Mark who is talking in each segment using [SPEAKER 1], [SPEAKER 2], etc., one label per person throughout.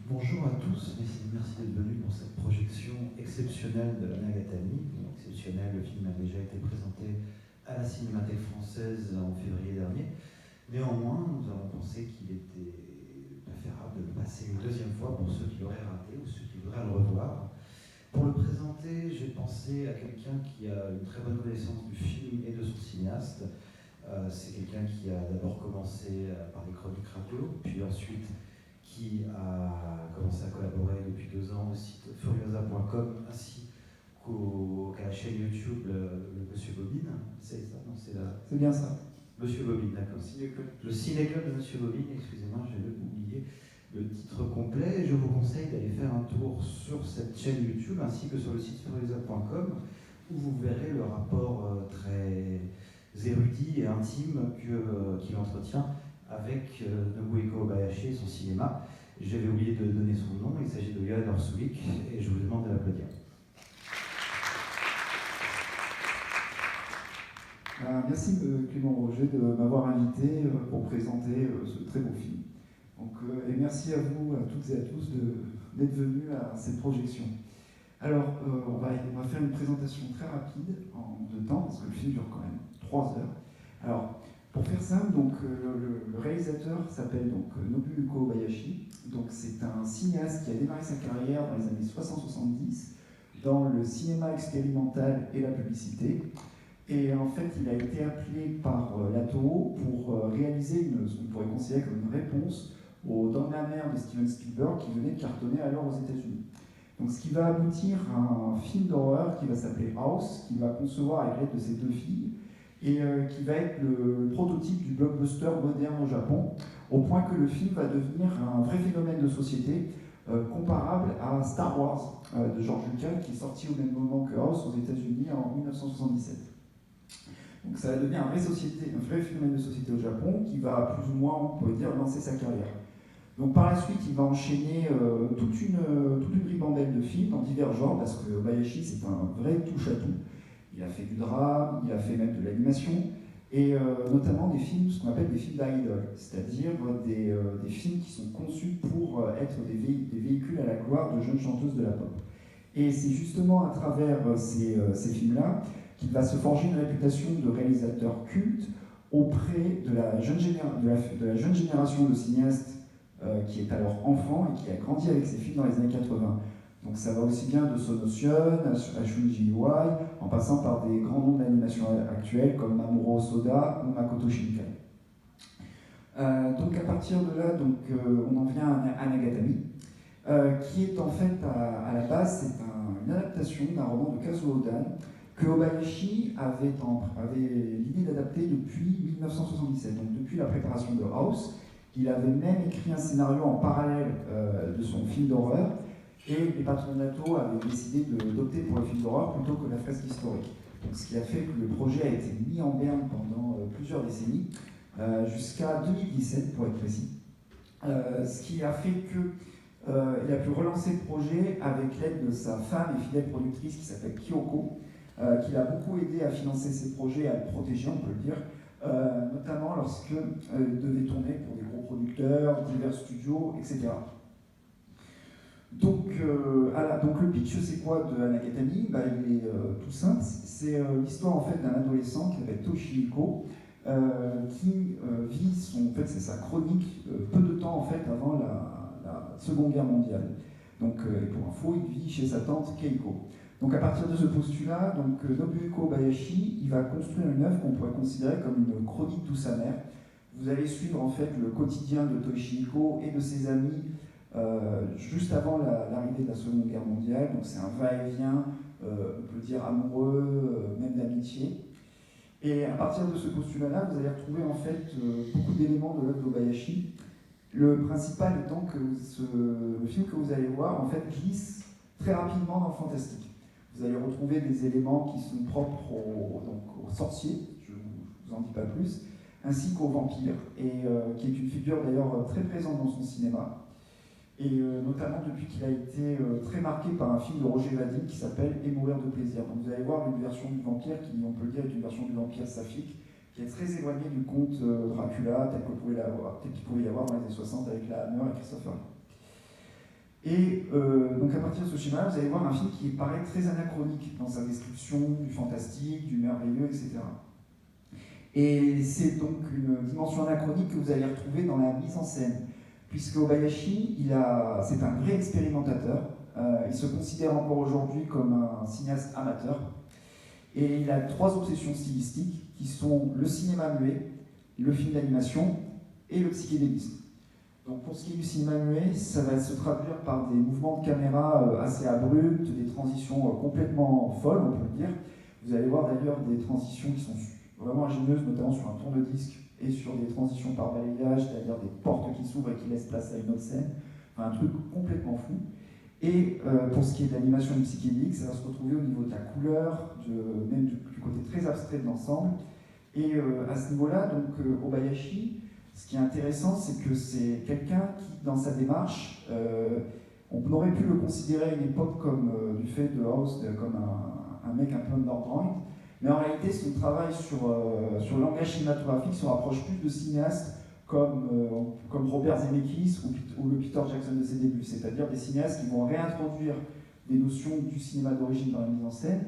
[SPEAKER 1] Bonjour à tous, merci d'être venus pour cette projection exceptionnelle de la Nagatani. Exceptionnelle, le film a déjà été présenté à la Cinémathèque française en février dernier. Néanmoins, nous avons pensé qu'il était préférable de le passer une deuxième fois pour ceux qui l'auraient raté ou ceux qui voudraient le revoir. Pour le présenter, j'ai pensé à quelqu'un qui a une très bonne connaissance du film et de son cinéaste. C'est quelqu'un qui a d'abord commencé par des chroniques radio, puis ensuite qui a commencé à collaborer depuis 2 ans au site furiosa.com ainsi qu'à la chaîne YouTube le Monsieur Bobine. C'est ça, non, c'est là.
[SPEAKER 2] C'est bien ça.
[SPEAKER 1] Monsieur Bobine, d'accord. Le Ciné-Club de Monsieur Bobine, excusez-moi, j'ai oublié le titre complet. Je vous conseille d'aller faire un tour sur cette chaîne YouTube ainsi que sur le site furiosa.com où vous verrez le rapport très érudit et intime qu'il entretient avec Nobuhiko Obayashi et son cinéma. J'avais oublié de donner son nom, il s'agit de Johan Orsulik, et je vous demande de l'applaudir.
[SPEAKER 2] Merci Clément Roger de m'avoir invité pour présenter ce très beau film. Donc, et merci à vous, à toutes et à tous, d'être venus à cette projection. Alors, on va faire une présentation très rapide, en 2 temps, parce que le film dure quand même 3 heures. Alors, pour faire simple, donc, le réalisateur s'appelle donc Nobuhiko Obayashi. Donc, c'est un cinéaste qui a démarré sa carrière dans les années 60-70 dans le cinéma expérimental et la publicité. Et en fait, il a été appelé par la Toho pour réaliser ce qu'on pourrait considérer comme une réponse aux Dans la mer de Steven Spielberg qui venait de cartonner alors aux États-Unis. Donc, ce qui va aboutir à un film d'horreur qui va s'appeler House, qu'il va concevoir avec l'aide de ses 2 filles, et qui va être le prototype du blockbuster moderne au Japon, au point que le film va devenir un vrai phénomène de société comparable à Star Wars de George Lucas, qui est sorti au même moment que House aux États-Unis en 1977. Donc ça va devenir un vrai phénomène de société au Japon qui va plus ou moins, on pourrait dire, lancer sa carrière. Donc par la suite, il va enchaîner toute une ribambelle de films dans divers genres, parce que Obayashi, c'est un vrai touche-à-tout. Il a fait du drame, il a fait même de l'animation, et notamment des films, ce qu'on appelle des films d'idol, c'est-à-dire des films qui sont conçus pour être des véhicules à la gloire de jeunes chanteuses de la pop. Et c'est justement à travers ces films-là qu'il va se forger une réputation de réalisateur culte auprès de la jeune génération de cinéastes qui est alors enfant et qui a grandi avec ces films dans les années 80. Donc ça va aussi bien de Sonotion à Shunji Iwai, en passant par des grands noms de l'animation actuelle comme Mamoru Hosoda ou Makoto Shinkai. Donc à partir de là, on en vient à Nagatami, qui est en fait à la base c'est une adaptation d'un roman de Kazuo Odan que Obayashi avait l'idée d'adapter depuis 1977, donc depuis la préparation de House. Il avait même écrit un scénario en parallèle de son film d'horreur, et les patrons de la Toho avaient décidé d'opter pour le film d'horreur plutôt que la fresque historique. Donc, ce qui a fait que le projet a été mis en berne pendant plusieurs décennies, jusqu'à 2017 pour être précis. Ce qui a fait qu'il a pu relancer le projet avec l'aide de sa femme et fidèle productrice qui s'appelle Kyoko, qui l'a beaucoup aidé à financer ses projets, à le protéger, on peut le dire, notamment lorsque devait tourner pour des gros producteurs, divers studios, etc. Donc le pitch, c'est quoi de Nagatami? Il est tout simple. C'est l'histoire en fait d'un adolescent qui s'appelle Toshihiko, qui vit en fait, c'est sa chronique peu de temps en fait avant la Seconde Guerre mondiale. Donc, pour info, il vit chez sa tante Keiko. Donc à partir de ce postulat, Nobuhiko Obayashi, il va construire une œuvre qu'on pourrait considérer comme une chronique douce amère. Vous allez suivre en fait le quotidien de Toshihiko et de ses amis juste avant l'arrivée de la Seconde Guerre mondiale. Donc c'est un va-et-vient, on peut dire amoureux, même d'amitié. Et à partir de ce postulat-là, vous allez retrouver en fait beaucoup d'éléments de l'œuvre d'Obayashi. Le principal étant que le film que vous allez voir en fait glisse très rapidement dans le fantastique. Vous allez retrouver des éléments qui sont propres aux sorciers, je ne vous en dis pas plus, ainsi qu'aux vampires, et qui est une figure d'ailleurs très présente dans son cinéma, et notamment depuis qu'il a été très marqué par un film de Roger Vadim qui s'appelle « Et mourir de plaisir ». Donc vous allez voir une version du vampire qui, on peut le dire, est une version du vampire saphique, qui est très éloignée du conte Dracula tel qu'il pouvait y avoir dans les années 60 avec la Hammer et Christopher Lee. Et donc à partir de ce schéma, vous allez voir un film qui paraît très anachronique dans sa description du fantastique, du merveilleux, etc. Et c'est donc une dimension anachronique que vous allez retrouver dans la mise en scène, puisque Obayashi, c'est un vrai expérimentateur. Il se considère encore aujourd'hui comme un cinéaste amateur. Et il a 3 obsessions stylistiques qui sont le cinéma muet, le film d'animation et le psychédélisme. Donc pour ce qui est du cinéma muet, ça va se traduire par des mouvements de caméra assez abrupts, des transitions complètement folles, on peut le dire. Vous allez voir d'ailleurs des transitions qui sont vraiment ingénieuses, notamment sur un tourne-disque et sur des transitions par balayage, c'est-à-dire des portes qui s'ouvrent et qui laissent place à une autre scène. Enfin, un truc complètement fou. Et pour ce qui est de l'animation et du psychédélique, ça va se retrouver au niveau de la couleur, même du côté très abstrait de l'ensemble. Et à ce niveau-là, donc Obayashi, ce qui est intéressant, c'est que c'est quelqu'un qui, dans sa démarche, on aurait pu le considérer à une époque comme, du fait de House, comme un mec un peu underground, mais en réalité, son travail sur le langage cinématographique se rapproche plus de cinéastes comme Robert Zemeckis ou le Peter Jackson de ses débuts, c'est-à-dire des cinéastes qui vont réintroduire des notions du cinéma d'origine dans la mise en scène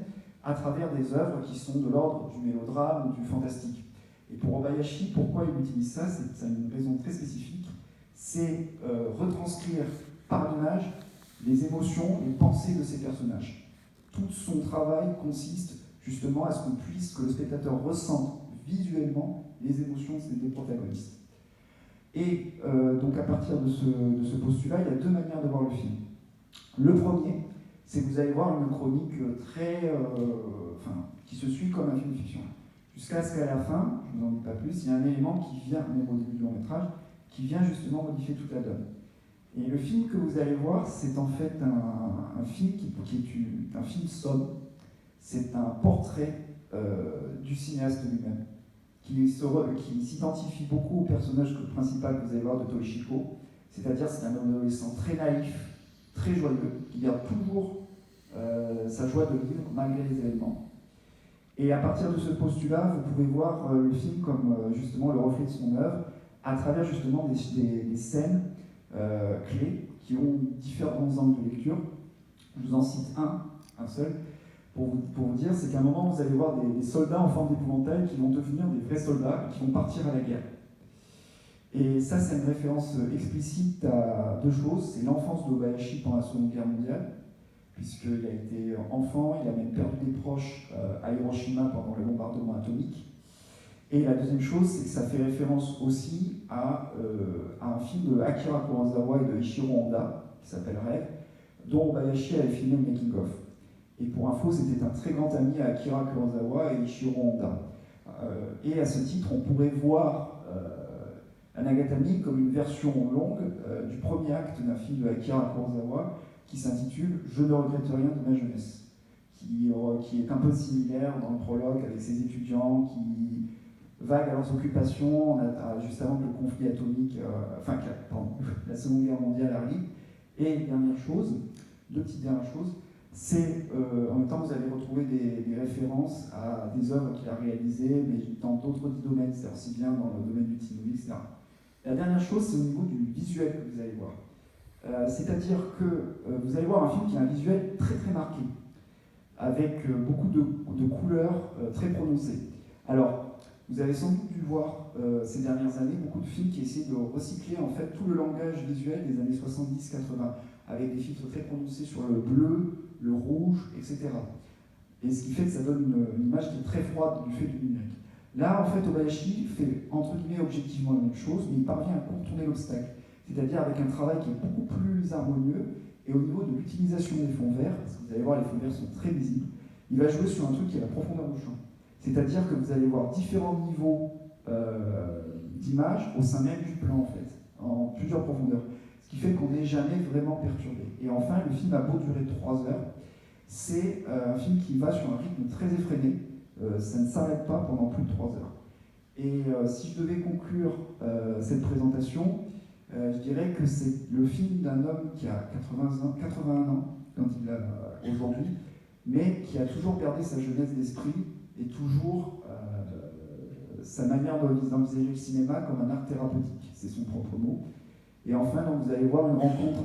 [SPEAKER 2] à travers des œuvres qui sont de l'ordre du mélodrame ou du fantastique. Et pour Obayashi, pourquoi il utilise ça? C'est une raison très spécifique, c'est retranscrire par l'image les émotions, les pensées de ces personnages. Tout son travail consiste justement à ce que le spectateur ressente visuellement les émotions des protagonistes. Et donc à partir de ce postulat, il y a 2 manières de voir le film. Le premier, c'est que vous allez voir une chronique qui se suit comme un film de fiction. Jusqu'à ce qu'à la fin, je ne vous en dis pas plus, il y a un élément qui vient, même au début du long métrage, qui vient justement modifier toute la donne. Et le film que vous allez voir, c'est en fait un film qui est un film sobre. C'est un portrait du cinéaste lui-même, qui s'identifie beaucoup au personnage principal que vous allez voir de Toshiko, c'est-à-dire c'est un adolescent très naïf, très joyeux, qui garde toujours sa joie de vivre malgré les événements. Et à partir de ce postulat, vous pouvez voir le film comme justement le reflet de son œuvre, à travers justement des scènes clés qui ont différents angles de lecture. Je vous en cite un seul, pour vous dire, c'est qu'à un moment, vous allez voir des soldats en forme d'épouvantail qui vont devenir des vrais soldats et qui vont partir à la guerre. Et ça, c'est une référence explicite à 2 choses. C'est l'enfance d'Obayashi pendant la Seconde Guerre mondiale, puisqu'il a été enfant, il a même perdu des proches à Hiroshima pendant le bombardement atomique. Et la deuxième chose, c'est que ça fait référence aussi à un film de Akira Kurosawa et de Ishiro Honda, qui s'appelle Rêve, dont Obayashi avait filmé le making-of. Et pour info, c'était un très grand ami à Akira Kurosawa et Ishiro Honda. Et à ce titre, on pourrait voir Anagatami comme une version longue du premier acte d'un film de Akira Kurosawa qui s'intitule « Je ne regrette rien de ma jeunesse », qui est un peu similaire dans le prologue avec ses étudiants qui vaguent à leurs occupations juste avant que le conflit atomique, la Seconde Guerre mondiale arrive. Et dernière chose, 2 petites dernières choses, c'est en même temps vous allez retrouver des références à des œuvres qu'il a réalisées, mais dans d'autres domaines, c'est aussi bien dans le domaine du cinéma, etc. La dernière chose, c'est au niveau du visuel que vous allez voir. C'est-à-dire que vous allez voir un film qui a un visuel très très marqué, avec beaucoup de couleurs très prononcées. Alors, vous avez sans doute dû voir ces dernières années beaucoup de films qui essaient de recycler en fait tout le langage visuel des années 70-80, avec des filtres très prononcés sur le bleu, le rouge, etc. Et ce qui fait que ça donne une image qui est très froide du fait du numérique. Là, en fait, Obayashi fait entre guillemets objectivement la même chose, mais il parvient à contourner l'obstacle, c'est-à-dire avec un travail qui est beaucoup plus harmonieux, et au niveau de l'utilisation des fonds verts, parce que vous allez voir, les fonds verts sont très visibles, il va jouer sur un truc qui est la profondeur du champ. C'est-à-dire que vous allez voir différents niveaux d'image au sein même du plan, en fait, en plusieurs profondeurs. Ce qui fait qu'on n'est jamais vraiment perturbé. Et enfin, le film a beau durer 3 heures, c'est un film qui va sur un rythme très effréné, ça ne s'arrête pas pendant plus de 3 heures. Et si je devais conclure cette présentation, je dirais que c'est le film d'un homme qui a 81 ans, quand il a aujourd'hui, mais qui a toujours gardé sa jeunesse d'esprit et toujours sa manière d'envisager le cinéma comme un art thérapeutique, c'est son propre mot. Et enfin, donc, vous allez voir une rencontre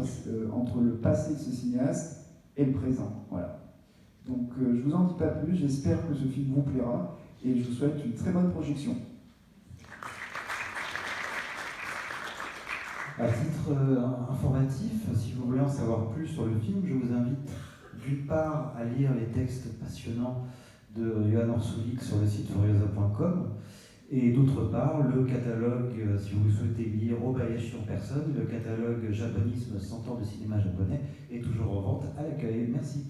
[SPEAKER 2] entre le passé de ce cinéaste et le présent. Voilà. Donc je ne vous en dis pas plus, j'espère que ce film vous plaira et je vous souhaite une très bonne projection.
[SPEAKER 1] À titre informatif, si vous voulez en savoir plus sur le film, je vous invite d'une part à lire les textes passionnants de Johan Orsulik sur le site furiosa.com et d'autre part le catalogue, si vous souhaitez lire Obayashi en personne, le catalogue Japonisme 100 ans de cinéma japonais est toujours en vente à l'accueil. Merci.